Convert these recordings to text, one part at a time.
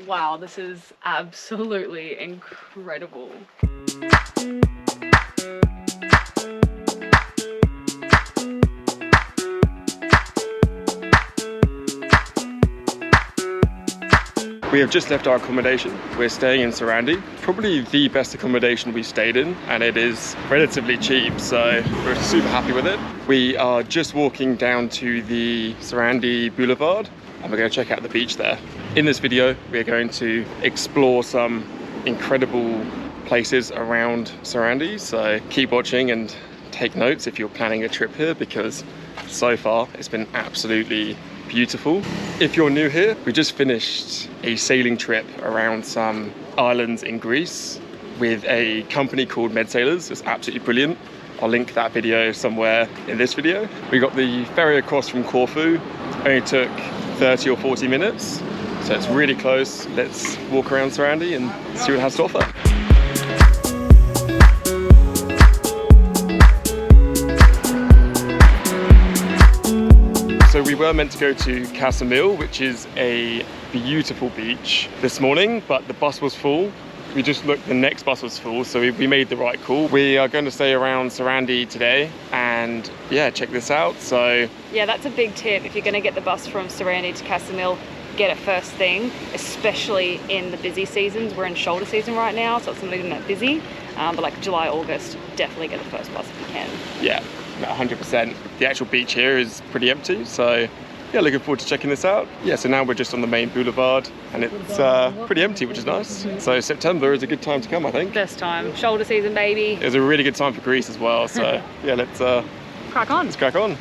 wow, this is absolutely incredible. We have just left our accommodation. We're staying in Sarandë, probably the best accommodation we've stayed in, and it is relatively cheap, so we're super happy with it. We are just walking down to the Sarandë Boulevard, and we're going to check out the beach there. In this video, we're going to explore some incredible places around Sarandë, so keep watching and take notes if you're planning a trip here, because so far it's been absolutely beautiful. If you're new here, we just finished a sailing trip around some islands in Greece with a company called Med Sailors. It's absolutely brilliant. I'll link that video somewhere in this video. We got the ferry across from Corfu. Only took 30 or 40 minutes, so it's really close. Let's walk around Sarandë and see what it has to offer. So we were meant to go to Ksamil, which is a beautiful beach this morning, but the bus was full. We just looked, the next bus was full, so we made the right call. We are going to stay around Sarandë today and yeah, check this out. So yeah, that's a big tip. If you're going to get the bus from Sarandë to Ksamil, get it first thing, especially in the busy seasons. We're in shoulder season right now, so it's not even that busy. But like July, August, definitely get the first bus if you can. Yeah. 100%. The actual beach here is pretty empty, so yeah, looking forward to checking this out. Yeah, so now we're just on the main boulevard and it's pretty empty, which is nice. So September is a good time to come, I think. Best time, shoulder season, baby. It's a really good time for Greece as well, so yeah, let's crack on. Let's crack on.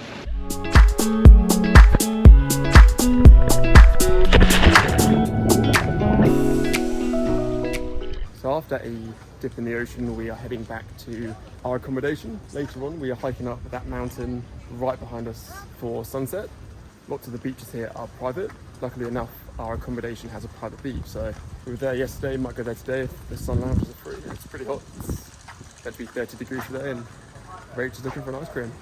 So after a dip in the ocean, we are heading back to our accommodation. Later on, we are hiking up that mountain right behind us for sunset. Lots of the beaches here are private. Luckily enough, our accommodation has a private beach, so we were there yesterday, might go there today if the sun lounges are free. It's pretty hot. It's meant to be 30 degrees today, and Rachel's looking for an ice cream.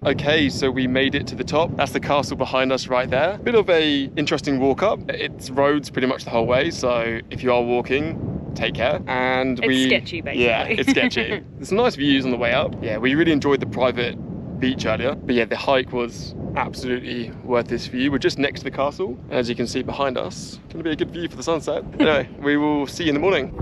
Okay, so we made it to the top. That's the castle behind us right there. Bit of a interesting walk up. It's roads pretty much the whole way, so if you are walking, take care. And it's sketchy, basically. Yeah, it's sketchy. There's some nice views on the way up. Yeah, we really enjoyed the private beach earlier, but yeah, the hike was absolutely worth this view. We're just next to the castle, and as you can see behind us, it's gonna be a good view for the sunset. Anyway, we will see you in the morning.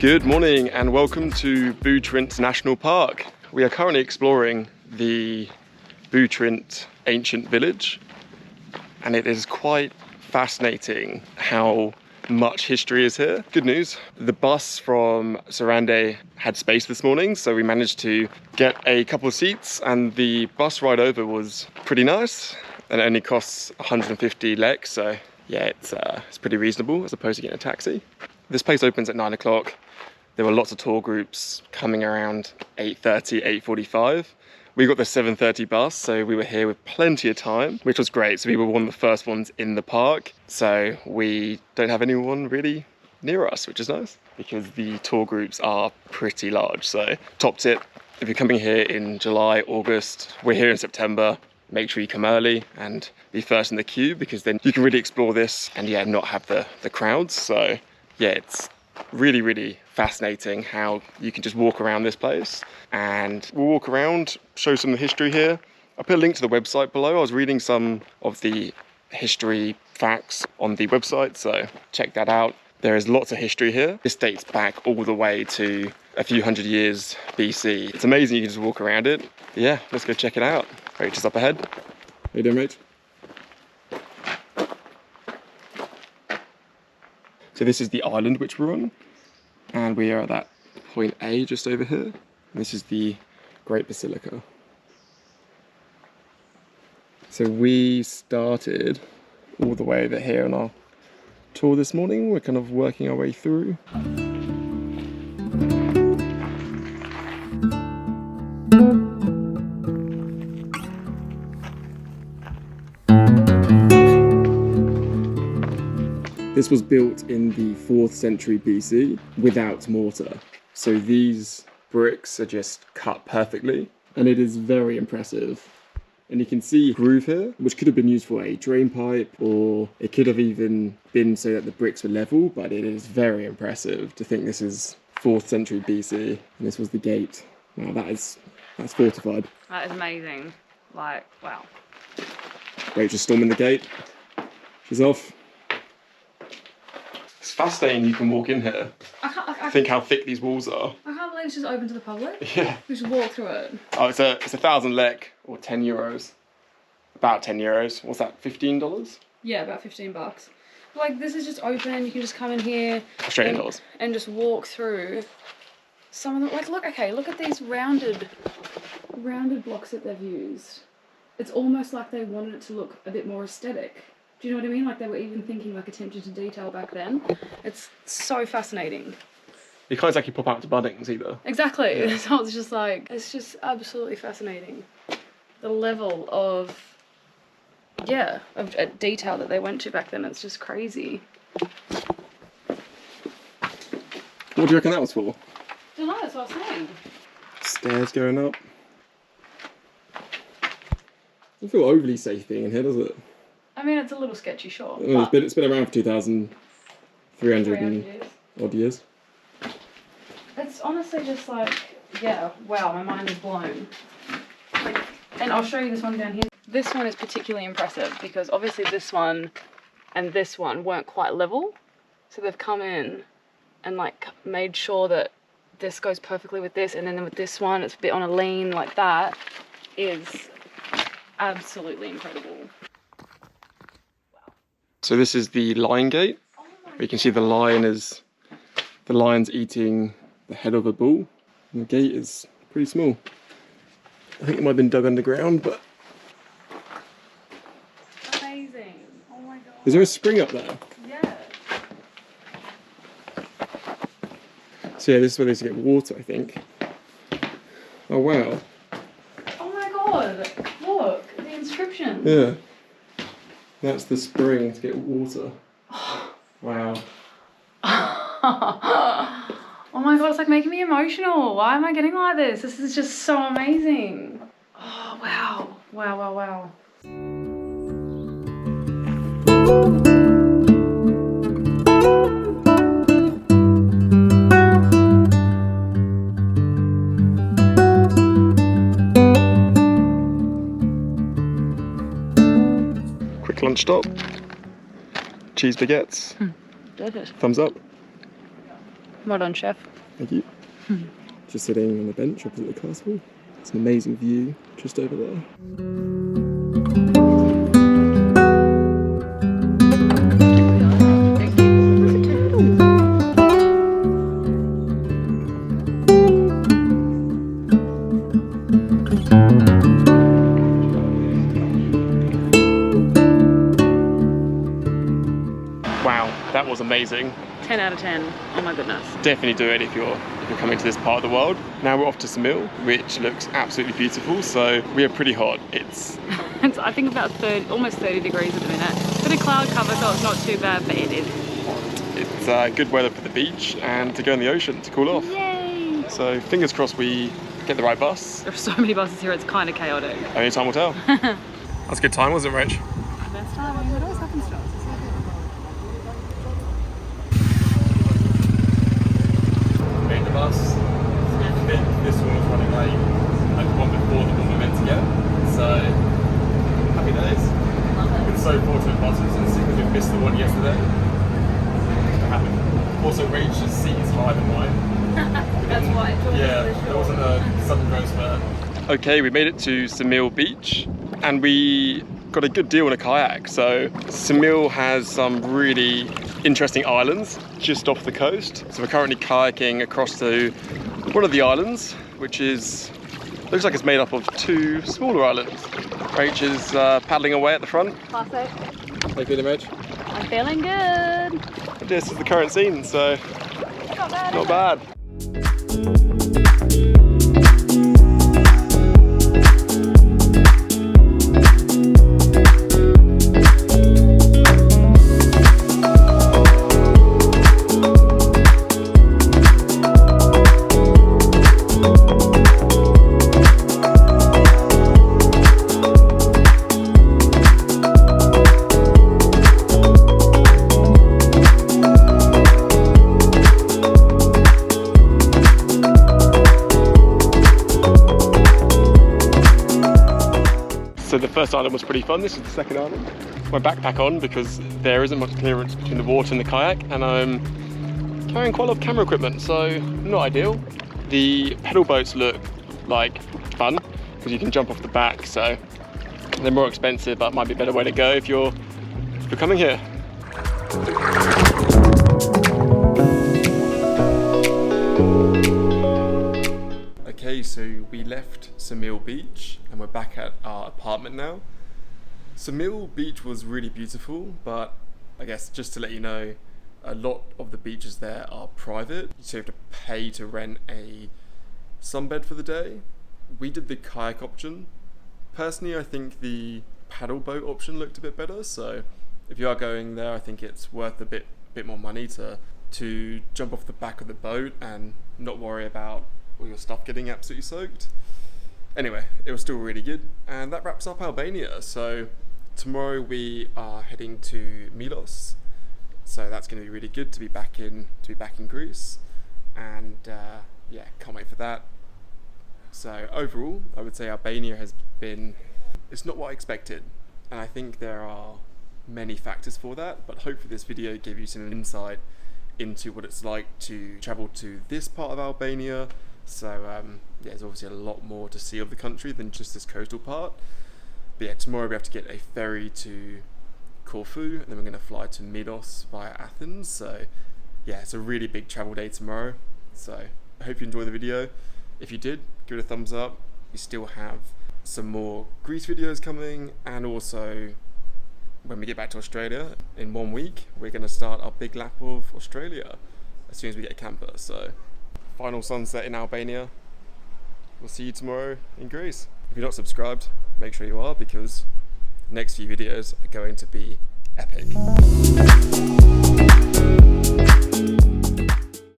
Good morning and welcome to Butrint National Park. We are currently exploring the Butrint ancient village, and it is quite fascinating how much history is here. Good news, the bus from Sarandë had space this morning, so we managed to get a couple of seats, and the bus ride over was pretty nice, and it only costs 150 lek, so yeah, it's pretty reasonable as opposed to getting a taxi. This place opens at 9 o'clock. There were lots of tour groups coming around 8:30, 8:45. We got the 7:30 bus, so we were here with plenty of time, which was great. So we were one of the first ones in the park. So we don't have anyone really near us, which is nice because the tour groups are pretty large. So top tip, if you're coming here in July, August, we're here in September, make sure you come early and be first in the queue, because then you can really explore this and yeah, not have the crowds. So yeah, it's really, really fascinating how you can just walk around this place, and we'll walk around, show some of the history here. I'll put a link to the website below. I was reading some of the history facts on the website, so check that out. There is lots of history here. This dates back all the way to a few hundred years BC. It's amazing you can just walk around it. But yeah, let's go check it out. Rachel's up ahead. How you doing, Rach? So this is the island which we're on, and we are at that point A just over here. And this is the Great Basilica. So we started all the way over here on our tour this morning. We're kind of working our way through. This was built in the 4th century BC without mortar. So these bricks are just cut perfectly, and it is very impressive. And you can see a groove here, which could have been used for a drain pipe, or it could have even been so that the bricks were level, but it is very impressive to think this is 4th century BC, and this was the gate. Now that's fortified. That is amazing. Like, wow. Rachel's storming the gate. She's off. It's fascinating you can walk in here. I think how thick these walls are. I can't believe it's just open to the public. Yeah. We should walk through it. Oh, it's 1,000 lek, or 10 euros. About 10 euros. What's that, $15? Yeah, about 15 bucks. Like, this is just open. You can just come in here. Australian dollars. And just walk through some of them. Like, look at these rounded blocks that they've used. It's almost like they wanted it to look a bit more aesthetic. Do you know what I mean? Like, they were even thinking, like, attention to detail back then. It's so fascinating. You can't exactly pop out to Bunnings either. Exactly. Yeah. So it's just like, it's just absolutely fascinating. The level of detail that they went to back then, it's just crazy. What do you reckon that was for? I don't know, that's what I was saying. Stairs going up. Doesn't feel overly safe being in here, does it? I mean, it's a little sketchy, sure. It's been around for 2,300 and odd years. It's honestly just like, yeah, wow, my mind is blown. Like, and I'll show you this one down here. This one is particularly impressive because obviously this one and this one weren't quite level. So they've come in and like made sure that this goes perfectly with this, and then with this one it's a bit on a lean. Like, that is absolutely incredible. So this is the lion gate. You can see the lion's eating the head of a bull. And the gate is pretty small. I think it might have been dug underground, but... Amazing. Oh my god. Is there a spring up there? Yeah. So yeah, this is where they used to get water, I think. Oh wow. Oh my god. Look, the inscription. Yeah. That's the spring to get water. Wow. Oh my god, it's like making me emotional. Why am I getting like this? This is just so amazing. Oh wow. Wow, wow, wow. Quick lunch stop. Cheese baguettes. Delicious. Thumbs up. Well done, chef. Thank you. Just sitting on a bench opposite the castle. It's an amazing view just over there. Wow, that was amazing. 10 out of 10. Oh my goodness. Definitely do it if you're coming to this part of the world. Now we're off to Ksamil, which looks absolutely beautiful. So we are pretty hot. It's I think about almost 30 degrees at the minute. Bit of cloud cover, so it's not too bad, but it is. It's good weather for the beach and to go in the ocean to cool off. Yay! So fingers crossed we get the right bus. There are so many buses here, it's kind of chaotic. Only time will tell. That's a good time, wasn't it, Rach? Best time, I mean, it always happens to us. Made the bus. I think this one was running late, like the one before the one we meant to get. So happy days. We've been so fortunate buses, and because we missed the one yesterday, it happened. Also, Rachel's seat is higher than mine. That's why. Yeah, there wasn't a sudden growth spurt. Okay, we made it to Ksamil Beach, and we got a good deal on a kayak. So Ksamil has some really interesting islands just off the coast. So we're currently kayaking across to one of the islands, which looks like it's made up of two smaller islands. Rach is paddling away at the front. Classic. How you feeling, Rach? I'm feeling good. This is the current scene, so Not bad. not bad. So the first island was pretty fun. This is the second island. My backpack on because there isn't much clearance between the water and the kayak, and I'm carrying quite a lot of camera equipment, so not ideal. The pedal boats look like fun because you can jump off the back, so they're more expensive, but might be a better way to go if you're coming here. Okay, so we left Ksamil Beach and we're back at our apartment now. Ksamil Beach was really beautiful, but I guess just to let you know, a lot of the beaches there are private, so you have to pay to rent a sunbed for the day. We did the kayak option. Personally, I think the paddle boat option looked a bit better, so if you are going there, I think it's worth a bit more money to jump off the back of the boat and not worry about all your stuff getting absolutely soaked. Anyway, it was still really good, and that wraps up Albania. So tomorrow we are heading to Milos, so that's going to be really good to be back in Greece, and yeah, can't wait for that. So overall, I would say Albania has been, it's not what I expected, and I think there are many factors for that, but hopefully this video gave you some insight into what it's like to travel to this part of Albania. So yeah, there's obviously a lot more to see of the country than just this coastal part. But yeah, tomorrow we have to get a ferry to Corfu, and then we're going to fly to Milos via Athens. So yeah, it's a really big travel day tomorrow. So I hope you enjoyed the video. If you did, give it a thumbs up. We still have some more Greece videos coming, and also when we get back to Australia in 1 week, we're going to start our big lap of Australia as soon as we get a camper. So final sunset in Albania. We'll see you tomorrow in Greece. If you're not subscribed, make sure you are, because the next few videos are going to be epic.